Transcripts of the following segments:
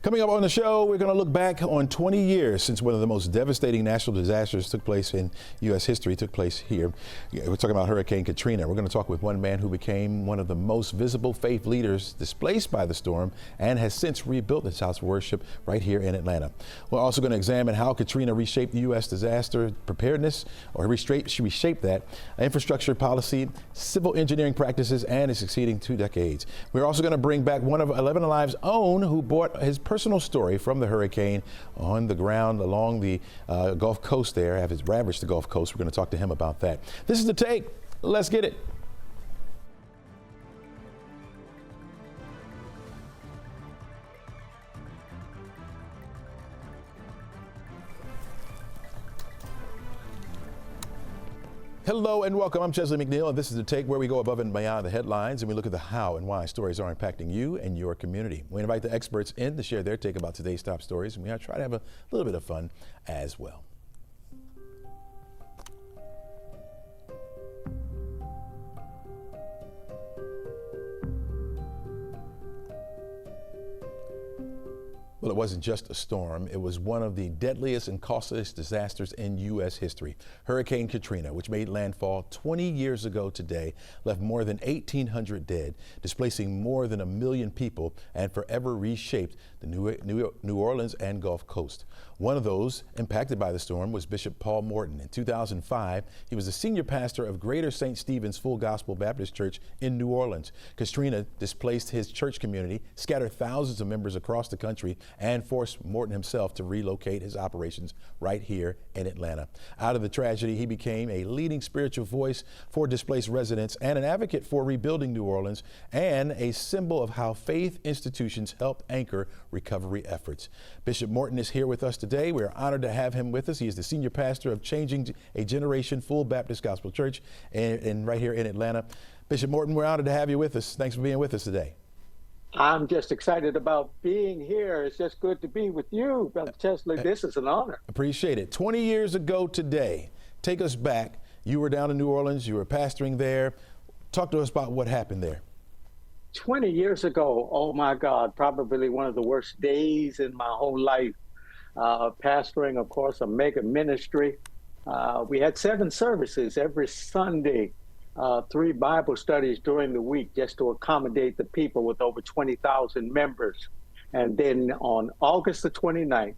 Coming up on the show, we're going to look back on 20 years since one of the most devastating natural disasters took place in U.S. history took place here. We're talking about Hurricane Katrina. We're going to talk with one man who became one of the most visible faith leaders displaced by the storm and has since rebuilt his house of worship right here in Atlanta. We're also going to examine how Katrina reshaped the U.S. disaster preparedness, or reshaped that, infrastructure policy, civil engineering practices, and its succeeding 2 decades. We're also going to bring back one of 11Alive's own who brought his personal story from the hurricane on the ground along the Gulf Coast there, have ravaged the Gulf Coast. We're going to talk to him about that. This is The Take. Let's get it. Hello and welcome. I'm Chesley McNeil, and this is The Take, where we go above and beyond the headlines and we look at the how and why stories are impacting you and your community. We invite the experts in to share their take about today's top stories, and we try to have a little bit of fun as well. Well, it wasn't just a storm. It was one of the deadliest and costliest disasters in U.S. history. Hurricane Katrina, which made landfall 20 years ago today, left more than 1,800 dead, displacing more than 1 million people, and forever reshaped the New Orleans and Gulf Coast. One of those impacted by the storm was Bishop Paul Morton. In 2005, he was the senior pastor of Greater St. Stephen's Full Gospel Baptist Church in New Orleans. Katrina displaced his church community, scattered thousands of members across the country, and forced Morton himself to relocate his operations right here in Atlanta. Out of the tragedy, he became a leading spiritual voice for displaced residents and an advocate for rebuilding New Orleans, and a symbol of how faith institutions helped anchor recovery efforts. Bishop Morton is here with us today. We are honored to have him with us. He is the senior pastor of Changing a Generation Full Baptist Gospel Church and right here in Atlanta. Bishop Morton, we're honored to have you with us. Thanks for being with us today. I'm just excited about being here. It's just good to be with you, Brother Chesley. This is an honor. Appreciate it. 20 years ago today, take us back. You were down in New Orleans. You were pastoring there. Talk to us about what happened there. 20 years ago, oh my God, probably one of the worst days in my whole life. Pastoring, of course, a mega ministry. We had 7 services every Sunday. 3 Bible studies during the week just to accommodate the people with over 20,000 members. And then on August the 29th,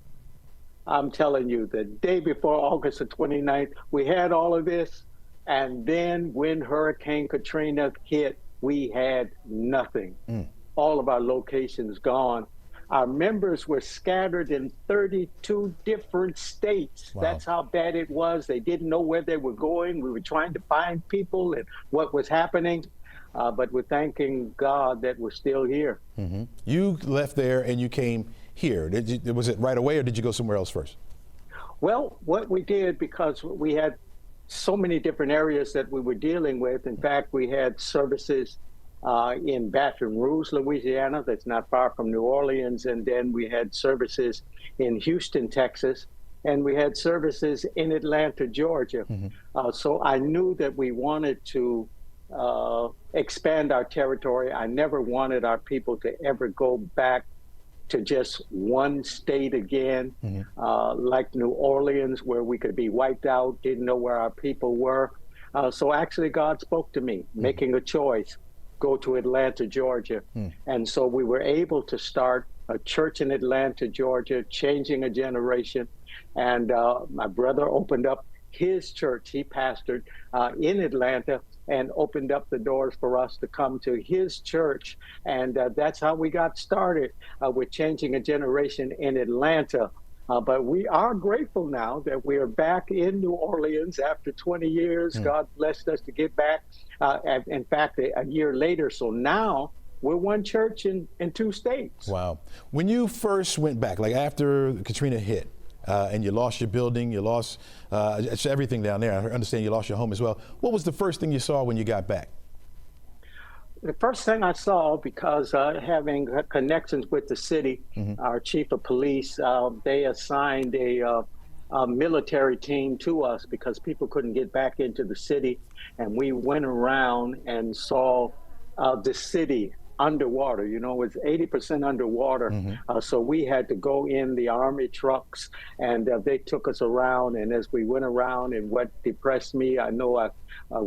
I'm telling you, the day before August the 29th, we had all of this. And then when Hurricane Katrina hit, we had nothing. All of our locations gone. Our members were scattered in 32 different states. Wow. That's how bad it was. They didn't know where they were going. We were trying to find people and what was happening. But we're thanking God that we're still here. Mm-hmm. You left there and you came here. Was it right away, or did you go somewhere else first? Well, what we did, because we had so many different areas that we were dealing with. In fact, we had services in Baton Rouge, Louisiana, that's not far from New Orleans. And then we had services in Houston, Texas, and we had services in Atlanta, Georgia. Mm-hmm. So I knew that we wanted to expand our territory. I never wanted our people to ever go back to just one state again, like New Orleans, where we could be wiped out, didn't know where our people were. So actually God spoke to me, making a choice. Go to Atlanta, Georgia. And so we were able to start a church in Atlanta, Georgia, Changing a Generation. And my brother opened up his church. He pastored in Atlanta and opened up the doors for us to come to his church. And that's how we got started with Changing a Generation in Atlanta. But we are grateful now that we are back in New Orleans after 20 years. God blessed us to get back, in fact, a year later. So now we're one church in 2 states. Wow. When you first went back, like after Katrina hit, and you lost your building, you lost everything down there. I understand you lost your home as well. What was the first thing you saw when you got back? The first thing I saw, because having connections with the city, our chief of police, they assigned a military team to us because people couldn't get back into the city. And we went around and saw the city underwater. You know, it's 80% underwater. So we had to go in the Army trucks, and they took us around. And as we went around, and what depressed me, I know I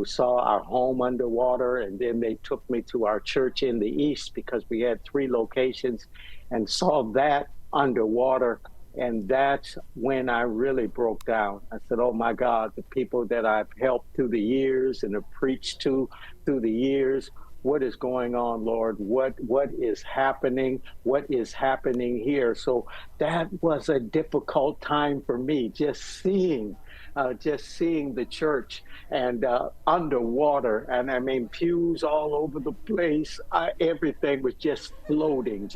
saw our home underwater, and then they took me to our church in the east because we had 3 locations, and saw that underwater. And that's when I really broke down. I said, oh my God, the people that I've helped through the years and have preached to through the years, what is going on, Lord? What is happening? What is happening here? So that was a difficult time for me, just seeing the church and underwater. And I mean, pews all over the place. Everything was just floating.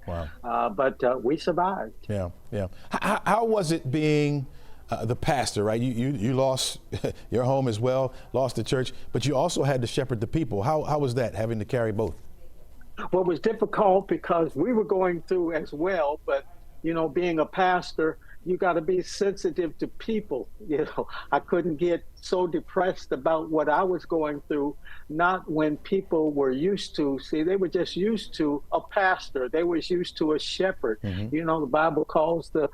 Wow. But we survived. Yeah, yeah. How was it being the pastor, right? You lost your home as well, lost the church, but you also had to shepherd the people. How was that, having to carry both? Well, it was difficult because we were going through as well, but, you know, being a pastor, you got to be sensitive to people. You know, I couldn't get so depressed about what I was going through, not when people were used to, see, they were just used to a pastor. They was used to a shepherd. You know, the Bible calls the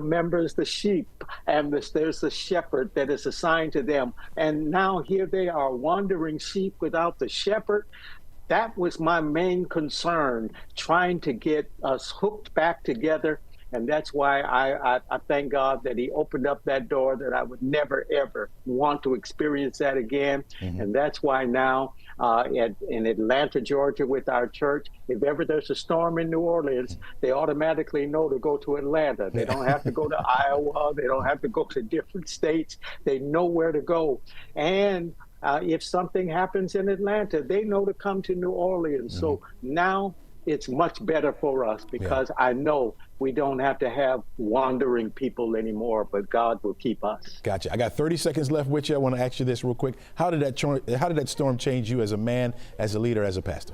members the sheep, and there's the shepherd that is assigned to them. And now here they are, wandering sheep without the shepherd. That was my main concern, trying to get us hooked back together. And that's why I thank God that he opened up that door, that I would never, ever want to experience that again. And that's why now in Atlanta, Georgia, with our church, if ever there's a storm in New Orleans, they automatically know to go to Atlanta. They don't have to go to Iowa. They don't have to go to different states. They know where to go. And if something happens in Atlanta, they know to come to New Orleans. So now it's much better for us because I know we don't have to have wandering people anymore, but God will keep us. Gotcha. I got 30 seconds left with you. I want to ask you this real quick. How did that storm change you as a man, as a leader, as a pastor?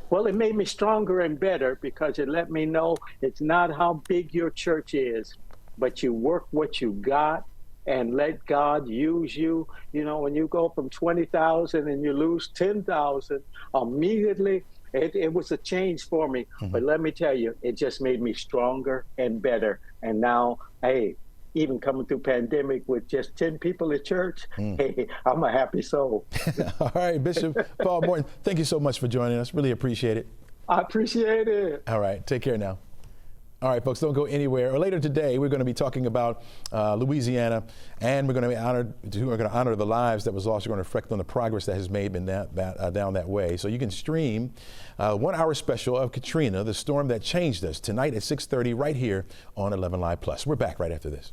Well, it made me stronger and better because it let me know it's not how big your church is, but you work what you got and let God use you. You know, when you go from 20,000 and you lose 10,000 immediately, it was a change for me. But let me tell you, it just made me stronger and better. And now, hey, even coming through pandemic with just 10 people at church, hey, I'm a happy soul. All right, Bishop Paul Morton, thank you so much for joining us. Really appreciate it. I appreciate it. All right, take care now. All right, folks, don't go anywhere. Or later today, we're going to be talking about Louisiana, and we're going to honor the lives that was lost. We're going to reflect on the progress that has made been down that way. So you can stream 1 hour special of Katrina, the storm that changed us, tonight at 6:30 right here on 11Live Plus. We're back right after this.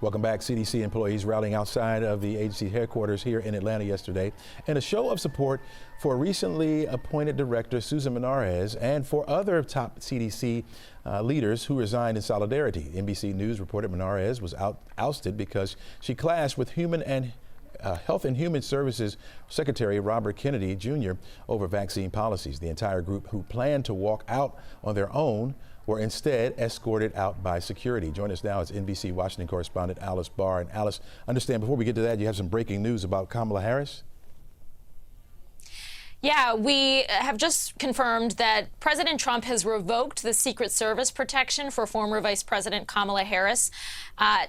Welcome back. CDC employees rallying outside of the agency headquarters here in Atlanta yesterday in a show of support for recently appointed director Susan Menarez and for other top CDC leaders who resigned in solidarity. NBC News reported Menarez was ousted because she clashed with Health and Human Services Secretary Robert Kennedy Jr. over vaccine policies. The entire group, who planned to walk out on their own, were instead escorted out by security. Join us now as NBC Washington correspondent Alice Barr. And Alice, understand before we get to that, you have some breaking news about Kamala Harris? Yeah, we have just confirmed that President Trump has revoked the Secret Service protection for former Vice President Kamala Harris.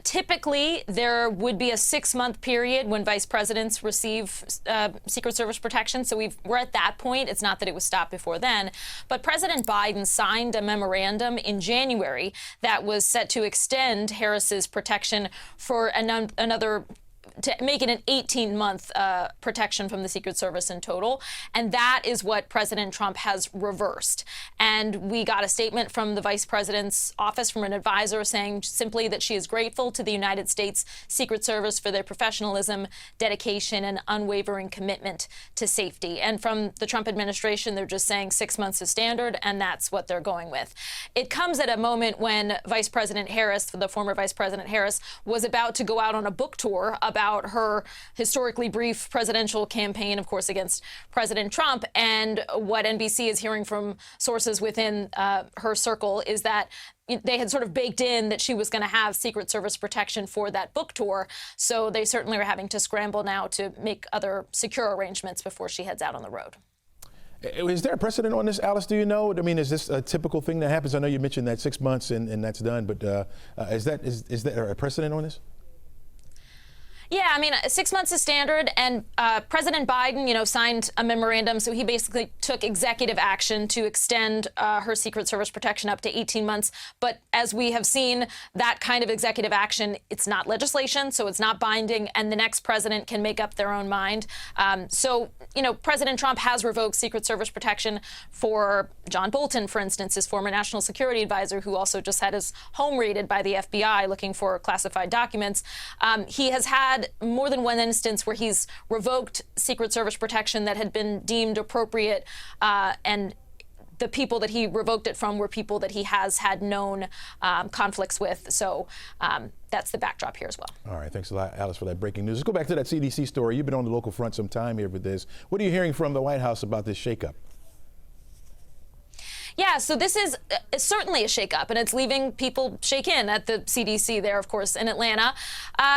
Typically, there would be a 6-month period when vice presidents receive Secret Service protection. So we're at that point. It's not that it was stopped before then. But President Biden signed a memorandum in January that was set to extend Harris's protection for another, to make it an 18-month protection from the Secret Service in total. And that is what President Trump has reversed. And we got a statement from the vice president's office from an advisor saying simply that she is grateful to the United States Secret Service for their professionalism, dedication, and unwavering commitment to safety. And from the Trump administration, they're just saying 6 months is standard, and that's what they're going with. It comes at a moment when Vice President Harris, the former Vice President Harris, was about to go out on a book tour about about her historically brief presidential campaign, of course, against President Trump. And what NBC is hearing from sources within her circle is that they had sort of baked in that she was going to have Secret Service protection for that book tour. So they certainly are having to scramble now to make other secure arrangements before she heads out on the road. Is there a precedent on this, Alice? Do you know? I mean, is this a typical thing that happens? I know you mentioned that 6 months and that's done, but is there a precedent on this? Yeah, I mean, 6 months is standard, and President Biden, signed a memorandum, so he basically took executive action to extend her Secret Service protection up to 18 months. But as we have seen, that kind of executive action, it's not legislation, so it's not binding, and the next president can make up their own mind. So, President Trump has revoked Secret Service protection for John Bolton, for instance, his former national security advisor, who also just had his home raided by the FBI looking for classified documents. He has had more than one instance where he's revoked Secret Service protection that had been deemed appropriate, and the people that he revoked it from were people that he has had known conflicts with. So that's the backdrop here as well. All right. Thanks a lot, Alice, for that breaking news. Let's go back to that CDC story. You've been on the local front some time here with this. What are you hearing from the White House about this shakeup? Yeah, so this is certainly a shakeup, and it's leaving people shaken at the CDC there, of course, in Atlanta.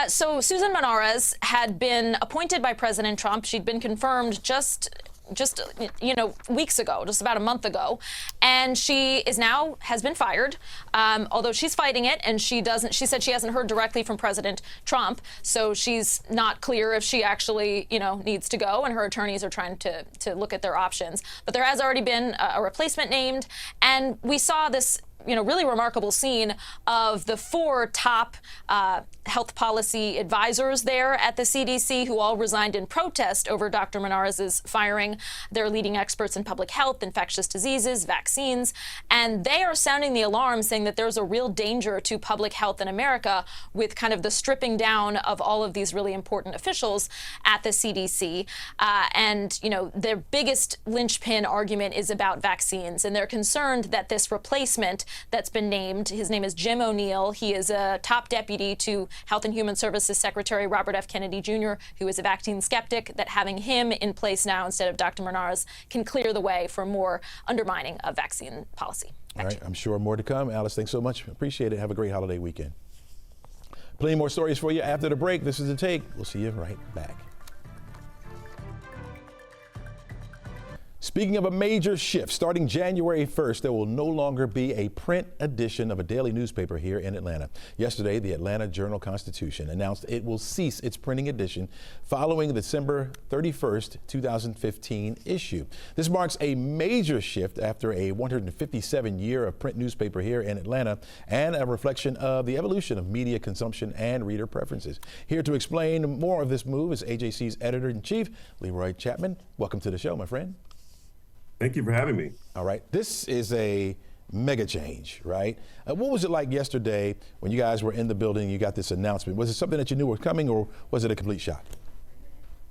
So Susan Menares had been appointed by President Trump. She'd been confirmed just weeks ago, just about a month ago, and she has been fired, although she's fighting it, and she said she hasn't heard directly from President Trump, so she's not clear if she actually needs to go, and her attorneys are trying to look at their options. But there has already been a replacement named, and we saw this really remarkable scene of the 4 top health policy advisors there at the CDC who all resigned in protest over Dr. Menares' firing. They're leading experts in public health, infectious diseases, vaccines, and they are sounding the alarm, saying that there's a real danger to public health in America with kind of the stripping down of all of these really important officials at the CDC. And their biggest linchpin argument is about vaccines, and they're concerned that this replacement that's been named, his name is Jim O'Neill. He is a top deputy to Health and Human Services Secretary Robert F. Kennedy Jr., who is a vaccine skeptic, that having him in place now instead of Dr. Menares can clear the way for more undermining of vaccine policy. All right, I'm sure more to come. Alice, thanks so much. Appreciate it. Have a great holiday weekend. Plenty more stories for you after the break. This is The Take. We'll see you right back. Speaking of a major shift, starting January 1st, there will no longer be a print edition of a daily newspaper here in Atlanta. Yesterday, the Atlanta Journal-Constitution announced it will cease its printing edition following the December 31st, 2015 issue. This marks a major shift after a 157-year of print newspaper here in Atlanta and a reflection of the evolution of media consumption and reader preferences. Here to explain more of this move is AJC's editor-in-chief, Leroy Chapman. Welcome to the show, my friend. Thank you for having me. All right. This is a mega change, right? What was it like yesterday when you guys were in the building and you got this announcement? Was it something that you knew was coming, or was it a complete shock?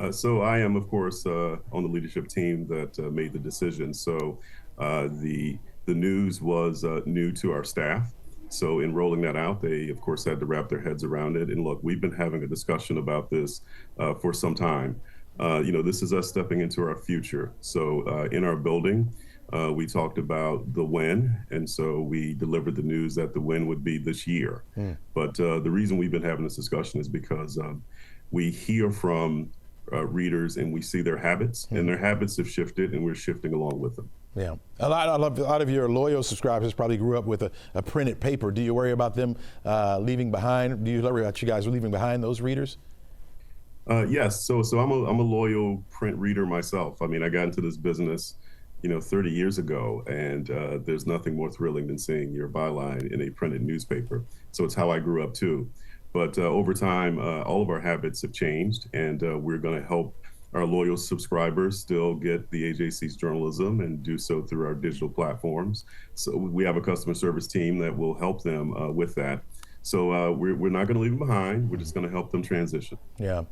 So I am, of course, on the leadership team that made the decision. So the news was new to our staff. So in rolling that out, they, of course, had to wrap their heads around it. And look, we've been having a discussion about this for some time. This is us stepping into our future. So in our building, we talked about the win. And so we delivered the news that the win would be this year. But the reason we've been having this discussion is because we hear from readers and we see their habits, and their habits have shifted, and we're shifting along with them. Yeah. A lot of your loyal subscribers probably grew up with a printed paper. Do you worry about them leaving behind? Do you worry about you guys leaving behind those readers? Yes. So I'm a loyal print reader myself. I mean, I got into this business, 30 years ago, and there's nothing more thrilling than seeing your byline in a printed newspaper. So it's how I grew up too. But over time, all of our habits have changed, and we're going to help our loyal subscribers still get the AJC's journalism and do so through our digital platforms. So we have a customer service team that will help them with that. So we're not going to leave them behind. We're just going to help them transition. Yeah.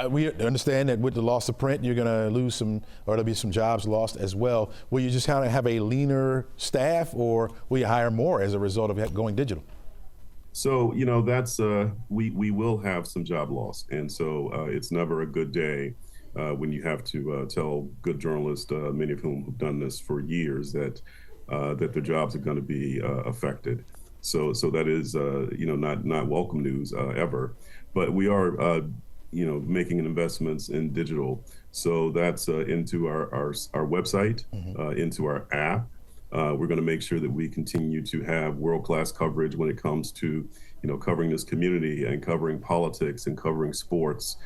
We understand that with the loss of print, you're going to lose some, or there'll be some jobs lost as well. Will you just kind of have a leaner staff, or will you hire more as a result of going digital? So, that's we will have some job loss, and so it's never a good day when you have to tell good journalists, many of whom have done this for years, that their jobs are going to be affected. So that is not welcome news ever. But we are making investments in digital. So that's into our website, into our app. We're going to make sure that we continue to have world-class coverage when it comes to, covering this community and covering politics and covering sports,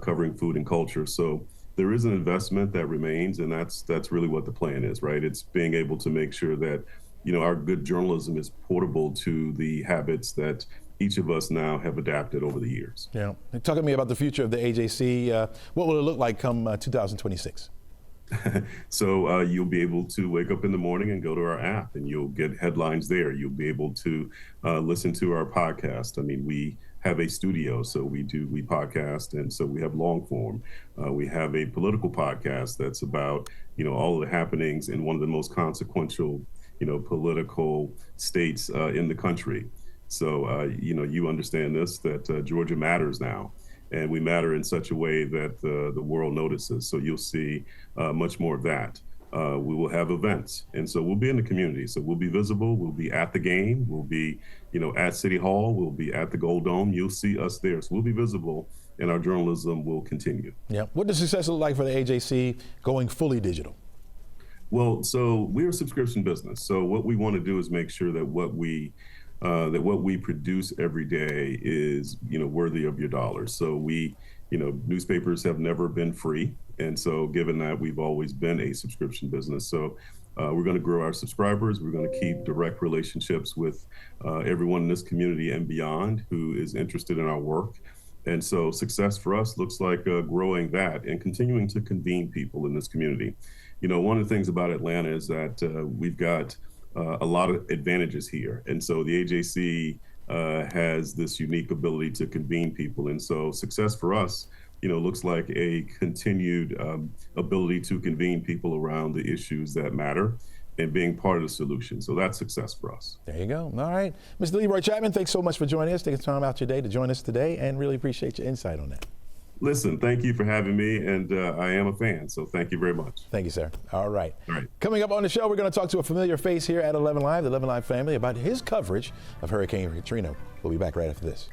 covering food and culture. So there is an investment that remains, and that's really what the plan is, right? It's being able to make sure that, our good journalism is portable to the habits that each of us now have adapted over the years. Yeah. Talk to me about the future of the AJC. What will it look like come 2026? So you'll be able to wake up in the morning and go to our app, and you'll get headlines there. You'll be able to listen to our podcast. I mean, we have a studio, so we podcast, and so we have long form. We have a political podcast that's about all of the happenings in one of the most consequential political states in the country. So you understand this, that Georgia matters now. And we matter in such a way that the world notices. So you'll see much more of that. We will have events. And so we'll be in the community. So we'll be visible. We'll be at the game. We'll be, at City Hall. We'll be at the Gold Dome. You'll see us there. So we'll be visible, and our journalism will continue. Yeah. What does success look like for the AJC going fully digital? Well, so we're a subscription business. So what we want to do is make sure that what we produce every day is, worthy of your dollars. So newspapers have never been free. And so given that, we've always been a subscription business. So we're going to grow our subscribers. We're going to keep direct relationships with everyone in this community and beyond who is interested in our work. And so success for us looks like growing that and continuing to convene people in this community. One of the things about Atlanta is that we've got a lot of advantages here. And so the AJC has this unique ability to convene people. And so success for us, looks like a continued ability to convene people around the issues that matter and being part of the solution. So that's success for us. There you go. All right. Mr. Leroy Chapman, thanks so much for joining us, taking time out your day to join us today, and really appreciate your insight on that. Listen, thank you for having me, and I am a fan, so thank you very much. Thank you, sir. All right. All right. Coming up on the show, we're going to talk to a familiar face here at 11Alive, the 11Alive family, about his coverage of Hurricane Katrina. We'll be back right after this.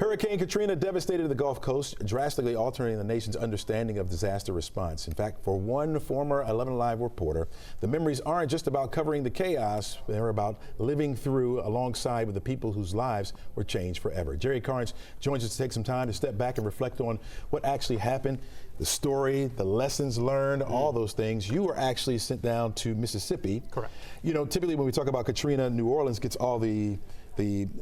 Hurricane Katrina devastated the Gulf Coast, drastically altering the nation's understanding of disaster response. In fact, for one former 11Alive reporter, the memories aren't just about covering the chaos, they're about living through alongside with the people whose lives were changed forever. Jerry Carnes joins us to take some time to step back and reflect on what actually happened, the story, the lessons learned, all those things. You were actually sent down to Mississippi. Correct. Typically when we talk about Katrina, New Orleans gets all the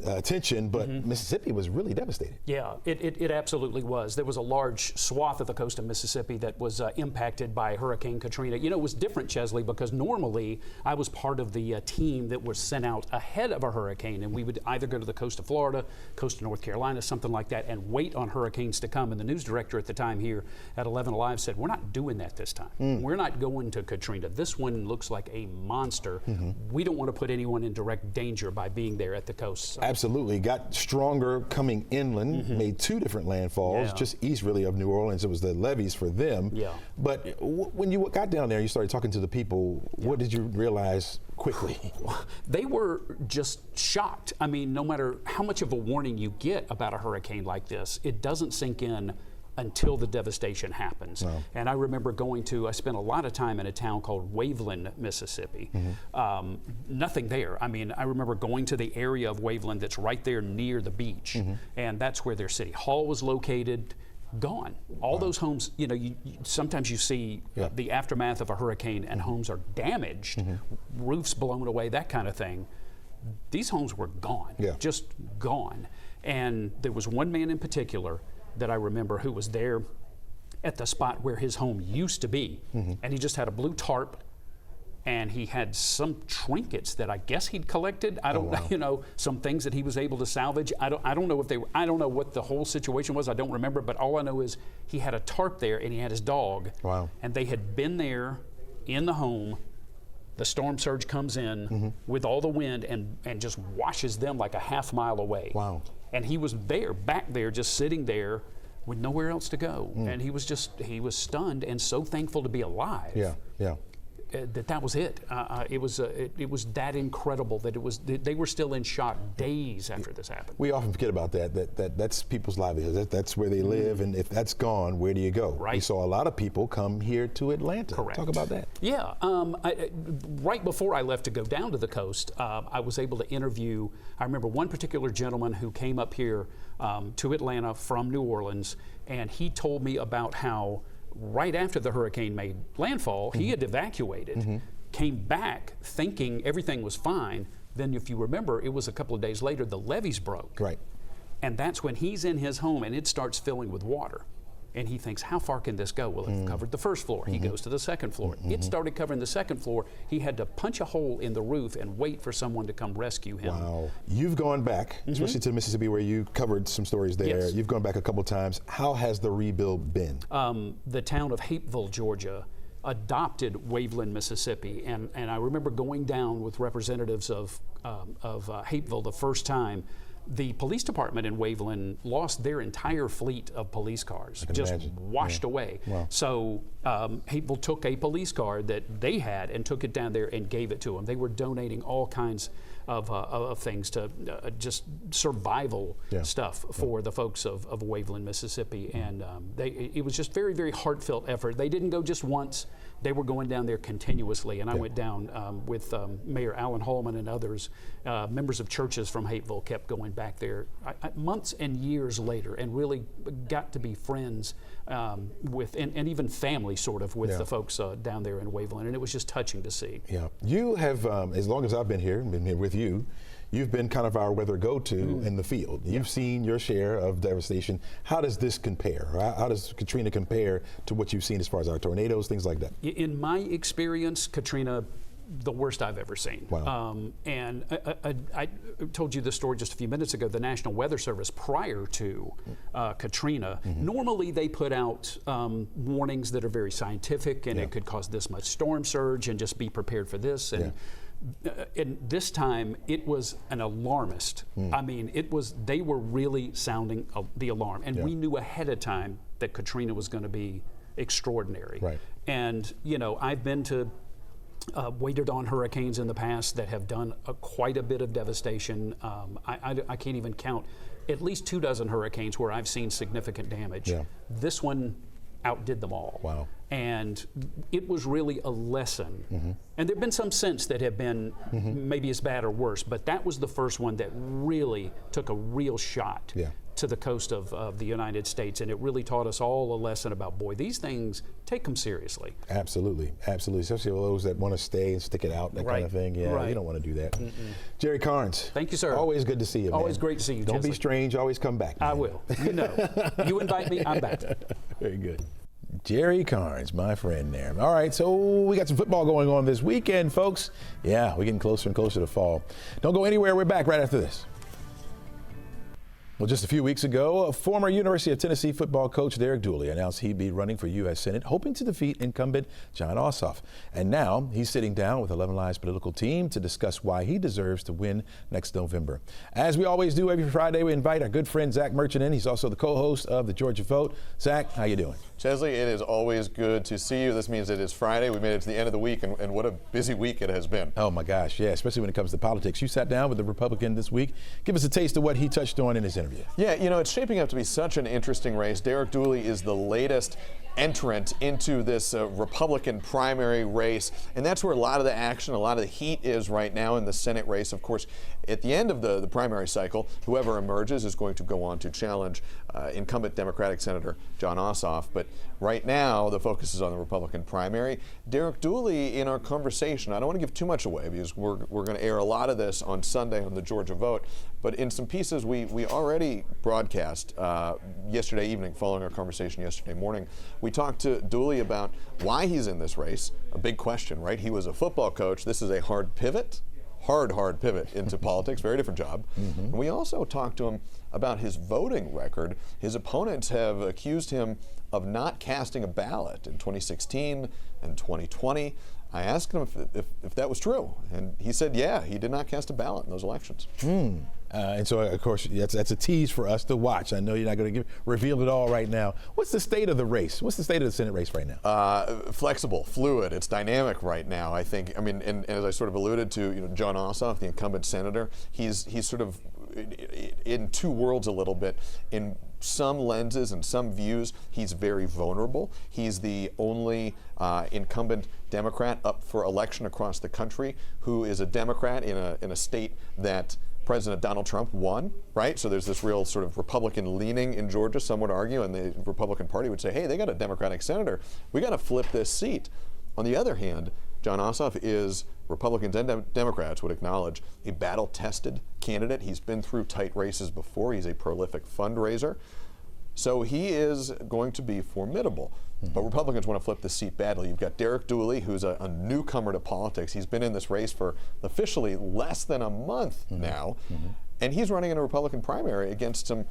attention, but Mississippi was really devastated. Yeah, it absolutely was. There was a large swath of the coast of Mississippi that was impacted by Hurricane Katrina. It was different, Chesley, because normally I was part of the team that was sent out ahead of a hurricane, and we would either go to the coast of Florida, coast of North Carolina, something like that, and wait on hurricanes to come. And the news director at the time here at 11Alive said, we're not doing that this time. We're not going to Katrina. This one looks like a monster. We don't want to put anyone in direct danger by being there at the coast. So. Absolutely. Got stronger coming inland, made two different landfalls, just east really of New Orleans. It was the levees for them. Yeah. But when you got down there, you started talking to the people, what did you realize quickly? They were just shocked. I mean, no matter how much of a warning you get about a hurricane like this, it doesn't sink in until the devastation happens. Wow. And I remember I spent a lot of time in a town called Waveland, Mississippi. Nothing there. I mean, I remember going to the area of Waveland that's right there near the beach, and that's where their city hall was located. Gone. All those homes, sometimes you see the aftermath of a hurricane and homes are damaged, roofs blown away, that kind of thing. These homes were gone, just gone. And there was one man in particular that I remember who was there at the spot where his home used to be, and he just had a blue tarp and he had some trinkets that I guess he'd collected. I don't, you know, some things that he was able to salvage. I don't know if they were, I don't know what the whole situation was. I don't remember, but all I know is he had a tarp there and he had his dog. Wow. And they had been there in the home. The storm surge comes in with all the wind and just washes them like a half mile away. Wow. And he was there, back there, just sitting there with nowhere else to go. And he was stunned and so thankful to be alive. Yeah, yeah. That was it. It was that incredible that they were still in shock days after this happened. We often forget about that's people's livelihoods. That's where they live, and if that's gone, where do you go? Right. We saw a lot of people come here to Atlanta. Correct. Talk about that. Yeah. Right before I left to go down to the coast, I was able to interview, I remember one particular gentleman who came up here to Atlanta from New Orleans, and he told me about how right after the hurricane made landfall, he had evacuated, came back thinking everything was fine. Then, if you remember, it was a couple of days later, the levees broke. Right. And that's when he's in his home and it starts filling with water. And he thinks, how far can this go? Well, it covered the first floor. He goes to the second floor. It started covering the second floor. He had to punch a hole in the roof and wait for someone to come rescue him. Wow. You've gone back, especially to Mississippi, where you covered some stories there. Yes. You've gone back a couple times. How has the rebuild been? The town of Hapeville, Georgia, adopted Waveland, Mississippi, and I remember going down with representatives of Hapeville the first time. The police department in Waveland lost their entire fleet of police cars, just washed away. Wow. So Hapeville took a police car that they had and took it down there and gave it to them. They were donating all kinds of things to just survival stuff for the folks of Waveland, Mississippi. And it was just very, very heartfelt effort. They didn't go just once. They were going down there continuously, and I went down with Mayor Alan Hallman and others. Members of churches from Hapeville kept going back there months and years later, and really got to be friends with, and even family sort of, with the folks down there in Waveland, and it was just touching to see. Yeah, you have, as long as I've been here with you, you've been kind of our weather go-to in the field. You've seen your share of devastation. How does this compare? How does Katrina compare to what you've seen as far as our tornadoes, things like that? In my experience, Katrina, the worst I've ever seen. Wow. And I told you this story just a few minutes ago. The National Weather Service, prior to Katrina, normally they put out warnings that are very scientific, and it could cause this much storm surge, and just be prepared for this. And this time it was an alarmist. I mean, they were really sounding the alarm, and we knew ahead of time that Katrina was going to be extraordinary. Right. And you know, I've been to waited on hurricanes in the past that have done quite a bit of devastation. I can't even count at least 24 hurricanes where I've seen significant damage. This one outdid them all. Wow. And it was really a lesson. And there have been some since that have been maybe as bad or worse, but that was the first one that really took a real shot to the coast of the United States, and it really taught us all a lesson about, boy, these things, take them seriously. Absolutely, absolutely, especially those that want to stay and stick it out, that kind of thing. Yeah, you don't want to do that. Jerry Carnes. Thank you, sir. Always good to see you, man. Always great to see you, Don't Chesley. be strange, always come back, man. I will, you know. You invite me, I'm back. Very good. Jerry Carnes, my friend there. All right, so we got some football going on this weekend, folks. Yeah, we're getting closer and closer to fall. Don't go anywhere. We're back right after this. Well, just a few weeks ago, former University of Tennessee football coach Derek Dooley announced he'd be running for U.S. Senate, hoping to defeat incumbent Jon Ossoff. And now he's sitting down with 11Alive's political team to discuss why he deserves to win next November. As we always do every Friday, we invite our good friend Zach Merchant in. He's also the co-host of the Georgia Vote. Zach, how you doing? Chesley, it is always good to see you. This means it is Friday. We made it to the end of the week, and what a busy week it has been. Oh, my gosh, yeah, especially when it comes to politics. You sat down with the Republican this week. Give us a taste of what he touched on in his interview. Yeah, you know, it's shaping up to be such an interesting race. Derek Dooley is the latest entrant into this Republican primary race, and that's where a lot of the action, a lot of the heat is right now in the Senate race. Of course, at the end of the primary cycle, whoever emerges is going to go on to challenge incumbent Democratic Senator Jon Ossoff. But right now, the focus is on the Republican primary. Derek Dooley, in our conversation, I don't want to give too much away because we're going to air a lot of this on Sunday on the Georgia Vote, But in some pieces we already broadcast yesterday evening, following our conversation yesterday morning, we talked to Dooley about why he's in this race. A big question, right? He was a football coach. This is a hard pivot into politics, very different job. And we also talked to him about his voting record. His opponents have accused him of not casting a ballot in 2016 and 2020. I asked him if that was true, and he said, yeah, he did not cast a ballot in those elections. And so, of course, that's a tease for us to watch. I know you're not going to reveal it all right now. What's the state of the race? What's the state of the Senate race right now? Flexible, fluid. It's dynamic right now, I think. I mean, and as I sort of alluded to, Jon Ossoff, the incumbent senator, he's sort of in two worlds a little bit. In some lenses and some views, he's very vulnerable. He's the only incumbent Democrat up for election across the country who is a Democrat in a state that President Donald Trump won, right? So there's this real sort of Republican leaning in Georgia, some would argue, and the Republican Party would say, hey, they got a Democratic senator. We got to flip this seat. On the other hand, Jon Ossoff is, Republicans and Democrats would acknowledge, a battle-tested candidate. He's been through tight races before. He's a prolific fundraiser. So he is going to be formidable. But Republicans want to flip the seat badly. You've got Derek Dooley, who's a newcomer to politics. He's been in this race for officially less than a month now. And he's running in a Republican primary against some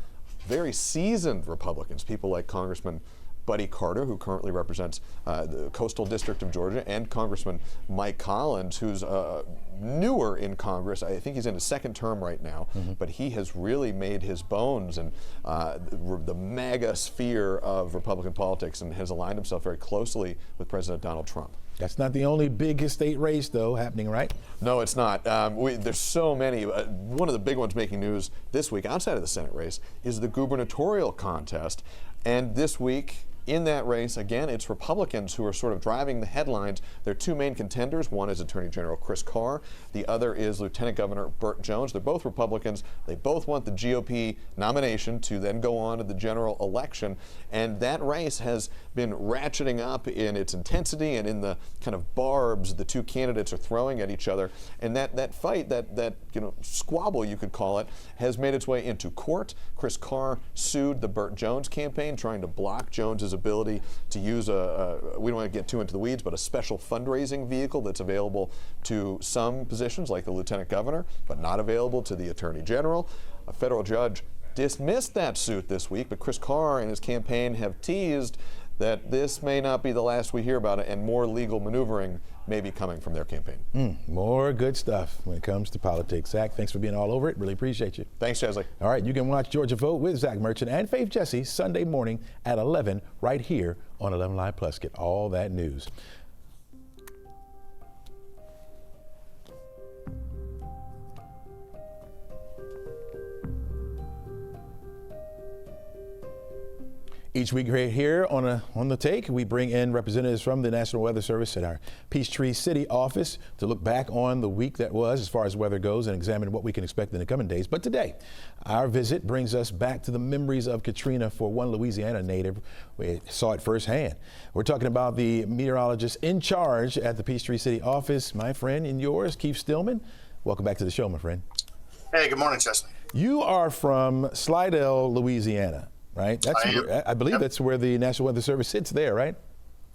very seasoned Republicans, people like Congressman Buddy Carter, who currently represents the coastal district of Georgia, and Congressman Mike Collins, who's newer in Congress. I think he's in his second term right now, but he has really made his bones in the MAGA sphere of Republican politics and has aligned himself very closely with President Donald Trump. That's not the only big state race, though, happening, right? No, it's not. There's so many. One of the big ones making news this week outside of the Senate race is the gubernatorial contest. And this week, in that race, again, it's Republicans who are sort of driving the headlines. There are two main contenders. One is Attorney General Chris Carr. The other is Lieutenant Governor Burt Jones. They're both Republicans. They both want the GOP nomination to then go on to the general election. And that race has been ratcheting up in its intensity and in the kind of barbs the two candidates are throwing at each other. And that fight, that squabble, you could call it, has made its way into court. Chris Carr sued the Burt Jones campaign, trying to block Jones's ability to use we don't want to get too into the weeds, but a special fundraising vehicle that's available to some positions like the lieutenant governor, but not available to the attorney general. A federal judge dismissed that suit this week, but Chris Carr and his campaign have teased that this may not be the last we hear about it, and more legal maneuvering may be coming from their campaign. More good stuff when it comes to politics. Zach, thanks for being all over it. Really appreciate you. Thanks, Chesley. All right, you can watch Georgia Vote with Zach Merchant and Faith Jesse Sunday morning at 11 right here on 11 Live Plus. Get all that news. Each week right here on the Take, we bring in representatives from the National Weather Service at our Peachtree City office to look back on the week that was as far as weather goes and examine what we can expect in the coming days. But today, our visit brings us back to the memories of Katrina for one Louisiana native. We saw it firsthand. We're talking about the meteorologist in charge at the Peachtree City office, my friend and yours, Keith Stillman. Welcome back to the show, my friend. Hey, good morning, Chesley. You are from Slidell, Louisiana. Right? I believe that's where the National Weather Service sits there, right?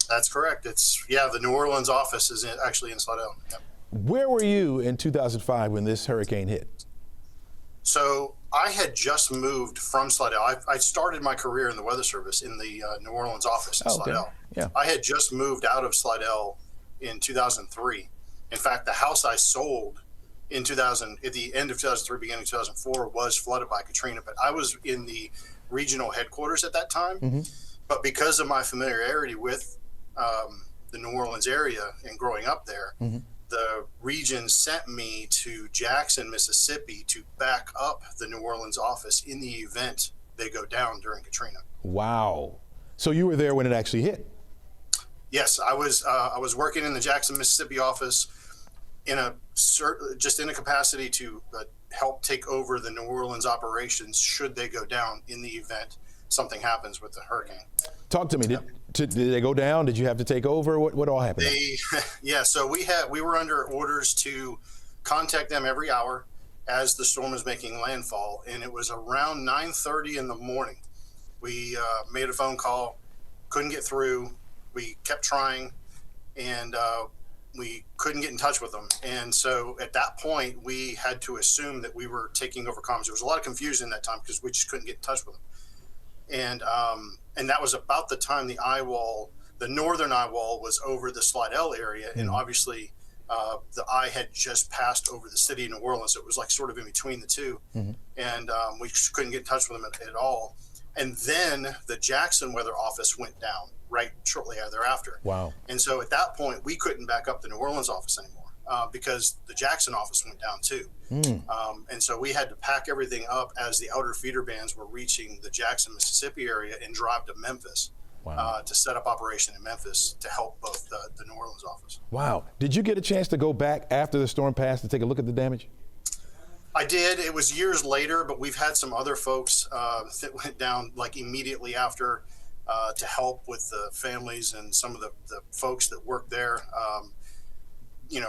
That's correct. The New Orleans office is actually in Slidell. Yep. Where were you in 2005 when this hurricane hit? So I had just moved from Slidell. I started my career in the Weather Service in the New Orleans office in Slidell. Yeah. I had just moved out of Slidell in 2003. In fact, the house I sold at the end of 2003, beginning of 2004, was flooded by Katrina. But I was in the regional headquarters at that time. But because of my familiarity with the New Orleans area and growing up there, the region sent me to Jackson, Mississippi to back up the New Orleans office in the event they go down during Katrina. Wow. So you were there when it actually hit? Yes, I was working in the Jackson, Mississippi office in a capacity to help take over the New Orleans operations should they go down in the event something happens with the hurricane. Talk to me. Did they go down? Did you have to take over? What all happened? So we were under orders to contact them every hour as the storm was making landfall, and it was around 9:30 in the morning. We made a phone call, couldn't get through. We kept trying, and we couldn't get in touch with them. And so at that point, we had to assume that we were taking over comms. There was a lot of confusion that time because we just couldn't get in touch with them. And that was about the time the eye wall, the northern eye wall, was over the Slidell area, and obviously the eye had just passed over the city of New Orleans. So it was like sort of in between the two, and we just couldn't get in touch with them at all. And then the Jackson weather office went down right shortly thereafter. Wow. And so at that point, we couldn't back up the New Orleans office anymore because the Jackson office went down too. And so we had to pack everything up as the outer feeder bands were reaching the Jackson, Mississippi area and drive to Memphis. Wow. To set up operation in Memphis to help both the New Orleans office. Wow. Did you get a chance to go back after the storm passed to take a look at the damage? I did. It was years later, but we've had some other folks that went down like immediately after to help with the families and some of the folks that worked there,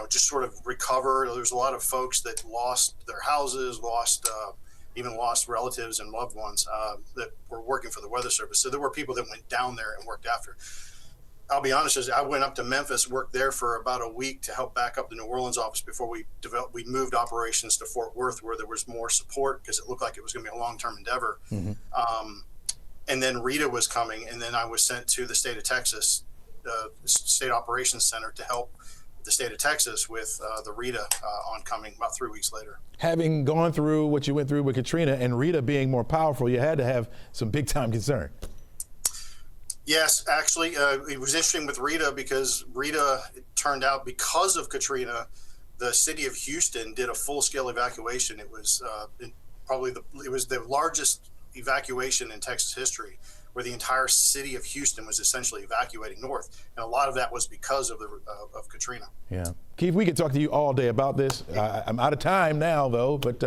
just sort of recover. There's a lot of folks that lost their houses, even lost relatives and loved ones that were working for the Weather Service. So there were people that went down there and worked after. I'll be honest, I went up to Memphis, worked there for about a week to help back up the New Orleans office before we moved operations to Fort Worth, where there was more support because it looked like it was going to be a long-term endeavor. And then Rita was coming, and then I was sent to the state of Texas, State Operations Center, to help the state of Texas with the Rita oncoming about 3 weeks later. Having gone through what you went through with Katrina and Rita being more powerful, you had to have some big-time concern. Yes, actually, it was interesting with Rita because Rita, it turned out, because of Katrina, the city of Houston did a full-scale evacuation. It was the largest evacuation in Texas history, where the entire city of Houston was essentially evacuating north, and a lot of that was because of of Katrina. Yeah, Keith, we could talk to you all day about this. I'm out of time now, though, but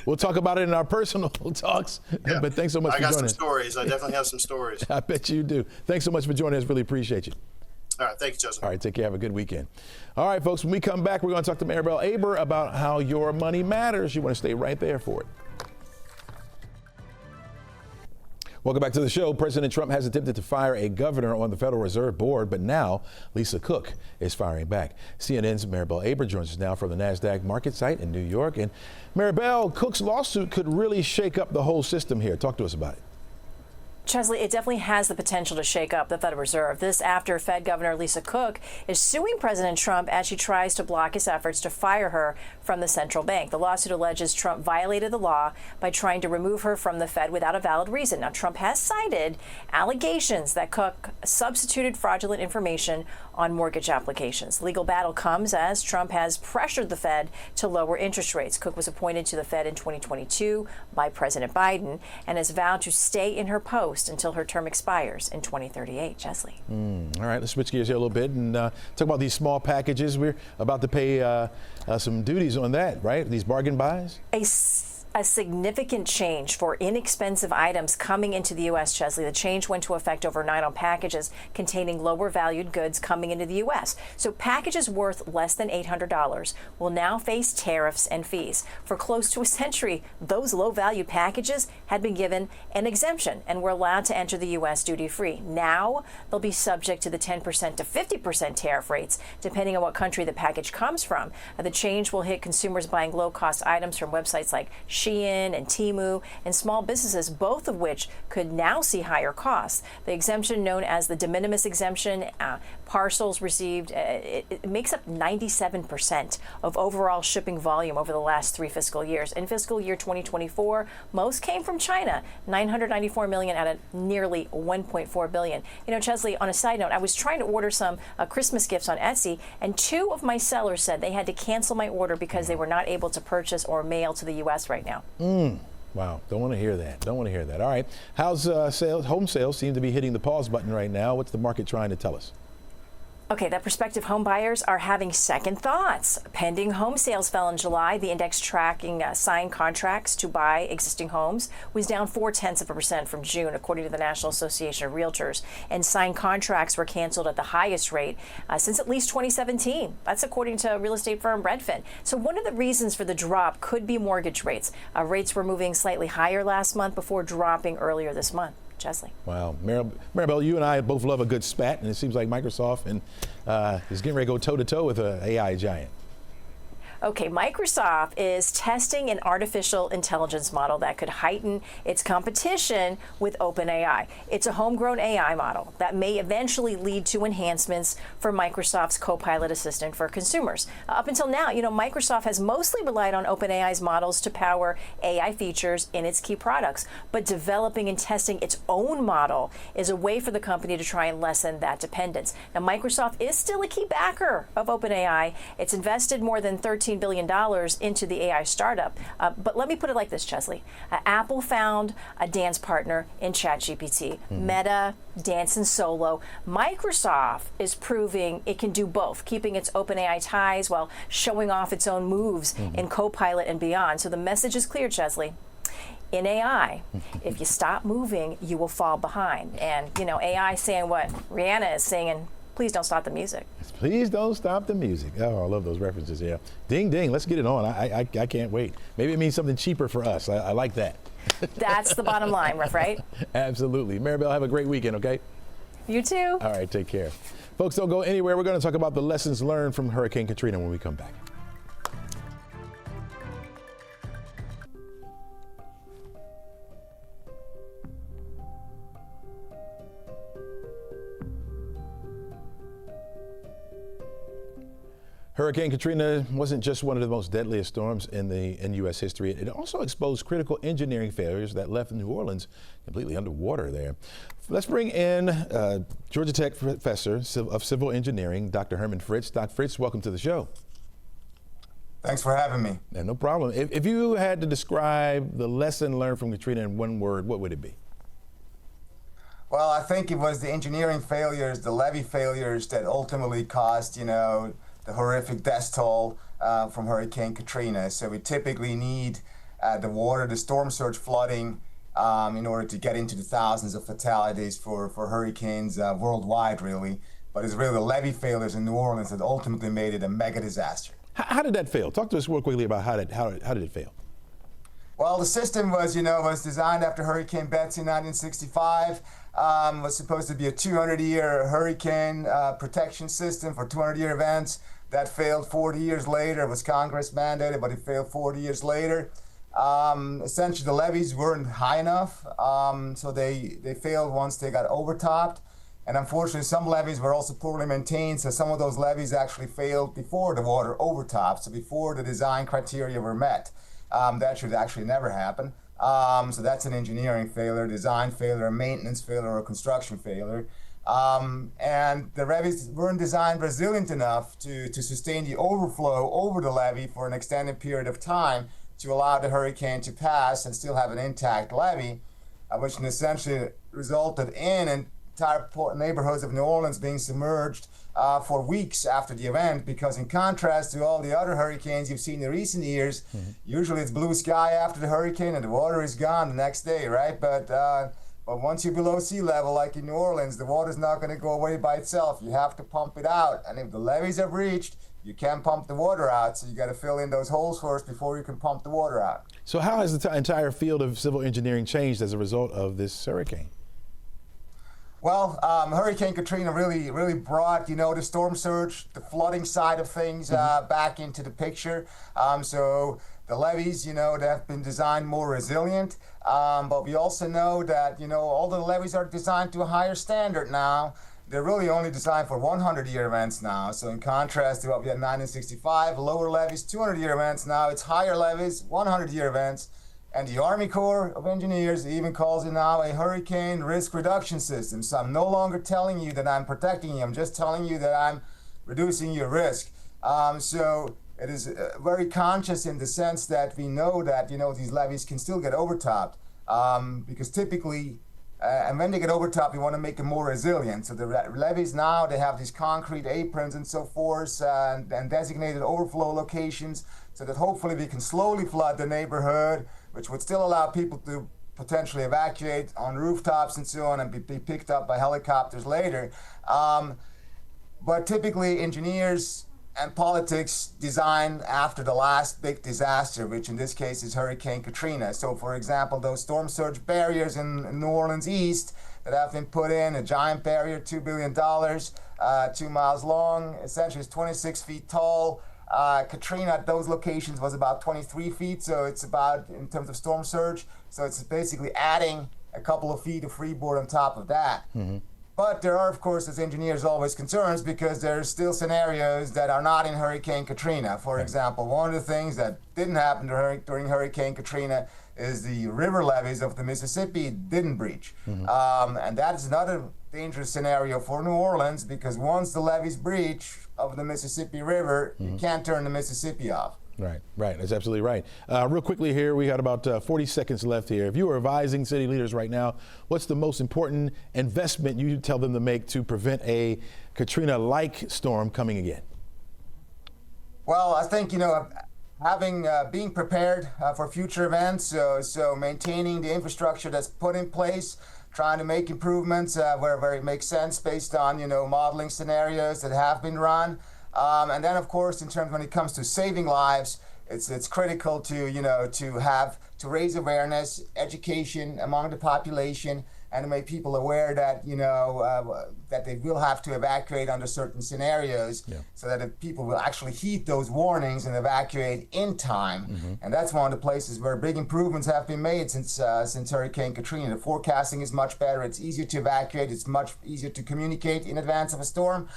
we'll talk about it in our personal talks. Yeah. But thanks so much for joining us. I got some stories. I definitely have some stories. I bet you do. Thanks so much for joining us. Really appreciate you. All right, thank you, Joseph. All right, take care. Have a good weekend. All right, folks, when we come back, we're going to talk to Maribel Aber about how your money matters. You want to stay right there for it. Welcome back to the show. President Trump has attempted to fire a governor on the Federal Reserve Board, but now Lisa Cook is firing back. CNN's Maribel Aber joins us now from the NASDAQ market site in New York. And Maribel, Cook's lawsuit could really shake up the whole system here. Talk to us about it. Chesley, it definitely has the potential to shake up the Federal Reserve. This after Fed Governor Lisa Cook is suing President Trump as she tries to block his efforts to fire her from the central bank. The lawsuit alleges Trump violated the law by trying to remove her from the Fed without a valid reason. Now, Trump has cited allegations that Cook substituted fraudulent information on mortgage applications. The legal battle comes as Trump has pressured the Fed to lower interest rates. Cook was appointed to the Fed in 2022 by President Biden and has vowed to stay in her post until her term expires in 2038. Chesley. All right, let's switch gears here a little bit and talk about these small packages. We're about to pay some duties on that, right? These bargain buys? A significant change for inexpensive items coming into the U.S., Chesley. The change went into effect overnight on packages containing lower valued goods coming into the U.S. So packages worth less than $800 will now face tariffs and fees. For close to a century, those low value packages had been given an exemption and were allowed to enter the U.S. duty-free. Now they'll be subject to the 10% to 50% tariff rates, depending on what country the package comes from. The change will hit consumers buying low-cost items from websites like Shein and Temu, and small businesses, both of which could now see higher costs. The exemption, known as the de minimis exemption, parcels received, it makes up 97% of overall shipping volume over the last 3 fiscal years. In fiscal year 2024, most came from China, 994 million out of nearly 1.4 billion. You know, Chesley, on a side note, I was trying to order some Christmas gifts on Etsy, and 2 of my sellers said they had to cancel my order because they were not able to purchase or mail to the U.S. right now. Wow, don't want to hear that. Don't want to hear that. All right, how's sales? Home sales seem to be hitting the pause button right now. What's the market trying to tell us? Okay, that prospective home buyers are having second thoughts. Pending home sales fell in July. The index tracking signed contracts to buy existing homes was down 0.4% from June, according to the National Association of Realtors. And signed contracts were canceled at the highest rate since at least 2017. That's according to real estate firm Redfin. So one of the reasons for the drop could be mortgage rates. Rates were moving slightly higher last month before dropping earlier this month. Chesley. Wow. Maribel, you and I both love a good spat, and it seems like Microsoft is getting ready to go toe-to-toe with an AI giant. Okay, Microsoft is testing an artificial intelligence model that could heighten its competition with OpenAI. It's a homegrown AI model that may eventually lead to enhancements for Microsoft's Copilot assistant for consumers. Up until now, Microsoft has mostly relied on OpenAI's models to power AI features in its key products, but developing and testing its own model is a way for the company to try and lessen that dependence. Now, Microsoft is still a key backer of OpenAI. It's invested more than $13 billion into the AI startup. But let me put it like this, Chesley. Apple found a dance partner in ChatGPT. Meta, dance and solo. Microsoft is proving it can do both, keeping its OpenAI ties while showing off its own moves in Copilot and beyond. So the message is clear, Chesley. In AI, if you stop moving, you will fall behind. And, AI saying what Rihanna is saying, please don't stop the music. Please don't stop the music. Oh, I love those references, yeah. Ding, ding, let's get it on. I can't wait. Maybe it means something cheaper for us. I like that. That's the bottom line, right? Absolutely. Maribel, have a great weekend, okay? You too. All right, take care. Folks, don't go anywhere. We're going to talk about the lessons learned from Hurricane Katrina when we come back. Hurricane Katrina wasn't just one of the most deadliest storms in U.S. history. It also exposed critical engineering failures that left New Orleans completely underwater there. Let's bring in Georgia Tech professor of civil engineering, Dr. Herman Fritz. Dr. Fritz, welcome to the show. Thanks for having me. Yeah, no problem. If you had to describe the lesson learned from Katrina in one word, what would it be? Well, I think it was the engineering failures, the levee failures that ultimately caused, the horrific death toll from Hurricane Katrina. So we typically need the water, the storm surge flooding in order to get into the thousands of fatalities for hurricanes worldwide, really. But it's really the levee failures in New Orleans that ultimately made it a mega disaster. How did that fail? Talk to us real quickly about how did it fail? Well, the system was designed after Hurricane Betsy in 1965. Was supposed to be a 200-year hurricane protection system for 200-year events. That failed 40 years later. It was Congress mandated, but it failed 40 years later. Essentially, the levees weren't high enough, so they failed once they got overtopped. And unfortunately, some levees were also poorly maintained, so some of those levees actually failed before the water overtopped, so before the design criteria were met. That should actually never happen. So that's an engineering failure, design failure, a maintenance failure, or a construction failure. And the levees weren't designed resilient enough to sustain the overflow over the levee for an extended period of time to allow the hurricane to pass and still have an intact levee, which essentially resulted in entire neighborhoods of New Orleans being submerged for weeks after the event, because in contrast to all the other hurricanes you've seen in recent years, usually it's blue sky after the hurricane and the water is gone the next day, right? But once you're below sea level, like in New Orleans, the water's not going to go away by itself. You have to pump it out. And if the levees have reached, you can't pump the water out. So you got to fill in those holes first before you can pump the water out. So how has the entire field of civil engineering changed as a result of this hurricane? Well, Hurricane Katrina really brought, the storm surge, the flooding side of things back into the picture. So the levees, they have been designed more resilient. But we also know that, all the levees are designed to a higher standard now. They're really only designed for 100-year events now. So in contrast to what we had in 1965, lower levees, 200-year events. Now it's higher levees, 100-year events. And the Army Corps of Engineers even calls it now a hurricane risk reduction system. So I'm no longer telling you that I'm protecting you. I'm just telling you that I'm reducing your risk. So it is very conscious in the sense that we know that, these levees can still get overtopped. Because typically And when they get over top, you want to make them more resilient. So the levees now, they have these concrete aprons and so forth, and designated overflow locations, so that hopefully we can slowly flood the neighborhood, which would still allow people to potentially evacuate on rooftops and so on and be picked up by helicopters later. But typically engineers and politics design after the last big disaster, which in this case is Hurricane Katrina. So for example, those storm surge barriers in New Orleans East that have been put in, a giant barrier, $2 billion, 2 miles long, essentially it's 26 feet tall. Katrina at those locations was about 23 feet, so it's about, in terms of storm surge, so it's basically adding a couple of feet of freeboard on top of that. Mm-hmm. But there are, of course, as engineers, always concerns because there's still scenarios that are not in Hurricane Katrina. For example, one of the things that didn't happen during Hurricane Katrina is the river levees of the Mississippi didn't breach. Mm-hmm. And that is another dangerous scenario for New Orleans, because once the levees breach of the Mississippi River, mm-hmm. you can't turn the Mississippi off. Right. That's absolutely right. Real quickly here, we got about 40 seconds left here. If you were advising city leaders right now, what's the most important investment you tell them to make to prevent a Katrina-like storm coming again? Well, I think, being prepared for future events, so maintaining the infrastructure that's put in place, trying to make improvements where it makes sense based on, modeling scenarios that have been run. And then, of course, in terms when it comes to saving lives, it's critical to raise awareness, education among the population, and to make people aware that that they will have to evacuate under certain scenarios, so that if people will actually heed those warnings and evacuate in time. Mm-hmm. And that's one of the places where big improvements have been made since Hurricane Katrina. The forecasting is much better. It's easier to evacuate. It's much easier to communicate in advance of a storm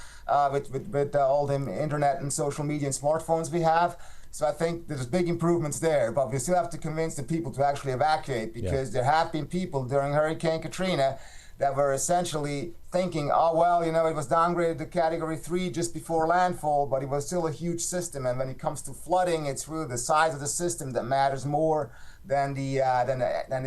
with all the internet and social media and smartphones we have. So I think there's big improvements there, but we still have to convince the people to actually evacuate, because there have been people during Hurricane Katrina that were essentially thinking, it was downgraded to Category 3 just before landfall, but it was still a huge system. And when it comes to flooding, it's really the size of the system that matters more than the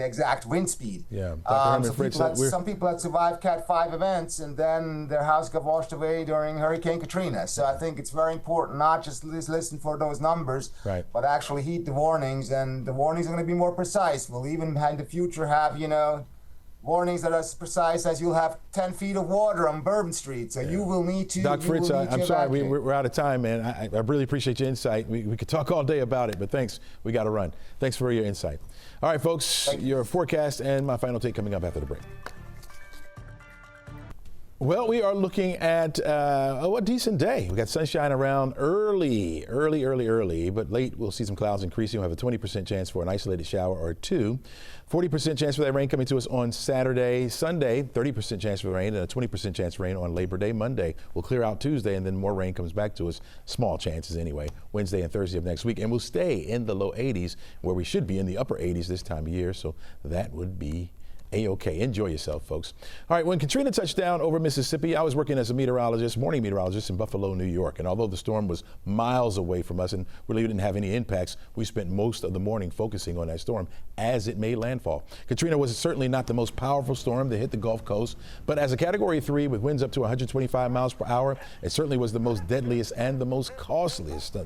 exact wind speed. Some people had survived Cat 5 events, and then their house got washed away during Hurricane Katrina. So I think it's very important not just listen for those numbers, but actually heed the warnings. And the warnings are going to be more precise. We'll even in the future have, warnings that are as precise as you'll have 10 feet of water on Bourbon Street. So you will need to. Doc Fritz, I'm sorry, we're out of time, man. I really appreciate your insight. We could talk all day about it, but thanks. We got to run. Thanks for your insight. All right, folks, your forecast and my final take coming up after the break. Well, we are looking at a decent day. We got sunshine around early, but late we'll see some clouds increasing. We'll have a 20% chance for an isolated shower or two. 40% chance for that rain coming to us on Saturday. Sunday, 30% chance for rain and a 20% chance for rain on Labor Day. Monday will clear out Tuesday, and then more rain comes back to us. Small chances anyway. Wednesday and Thursday of next week, and we'll stay in the low 80s, where we should be in the upper 80s this time of year. So that would be A-OK. Enjoy yourself, folks. All right, when Katrina touched down over Mississippi, I was working as a morning meteorologist in Buffalo, New York. And although the storm was miles away from us and really didn't have any impacts, we spent most of the morning focusing on that storm as it made landfall. Katrina was certainly not the most powerful storm that hit the Gulf Coast, but as a Category 3 with winds up to 125 miles per hour, it certainly was the most deadliest and the most costliest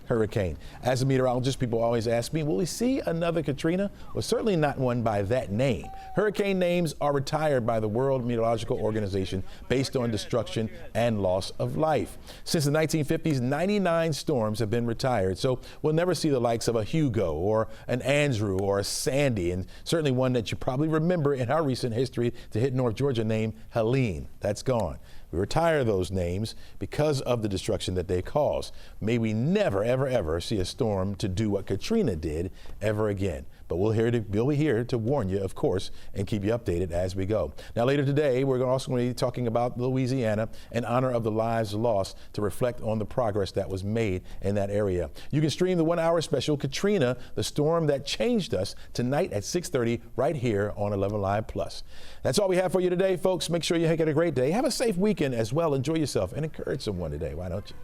hurricane. As a meteorologist, people always ask me, will we see another Katrina? Well, certainly not one by that name. Hurricane names are retired by the World Meteorological Organization based on destruction and loss of life. Since the 1950s, 99 storms have been retired, so we'll never see the likes of a Hugo or an Andrew or a Sandy, and certainly one that you probably remember in our recent history to hit North Georgia named Helene. That's gone. We retire those names because of the destruction that they caused. May we never, ever, ever see a storm to do what Katrina did ever again. But we'll be here to warn you, of course, and keep you updated as we go. Now, later today, we're also going to be talking about Louisiana in honor of the lives lost, to reflect on the progress that was made in that area. You can stream the 1-hour special, Katrina, the Storm That Changed Us, tonight at 6:30 right here on 11Alive Plus. That's all we have for you today, folks. Make sure you get a great day. Have a safe weekend as well. Enjoy yourself and encourage someone today. Why don't you?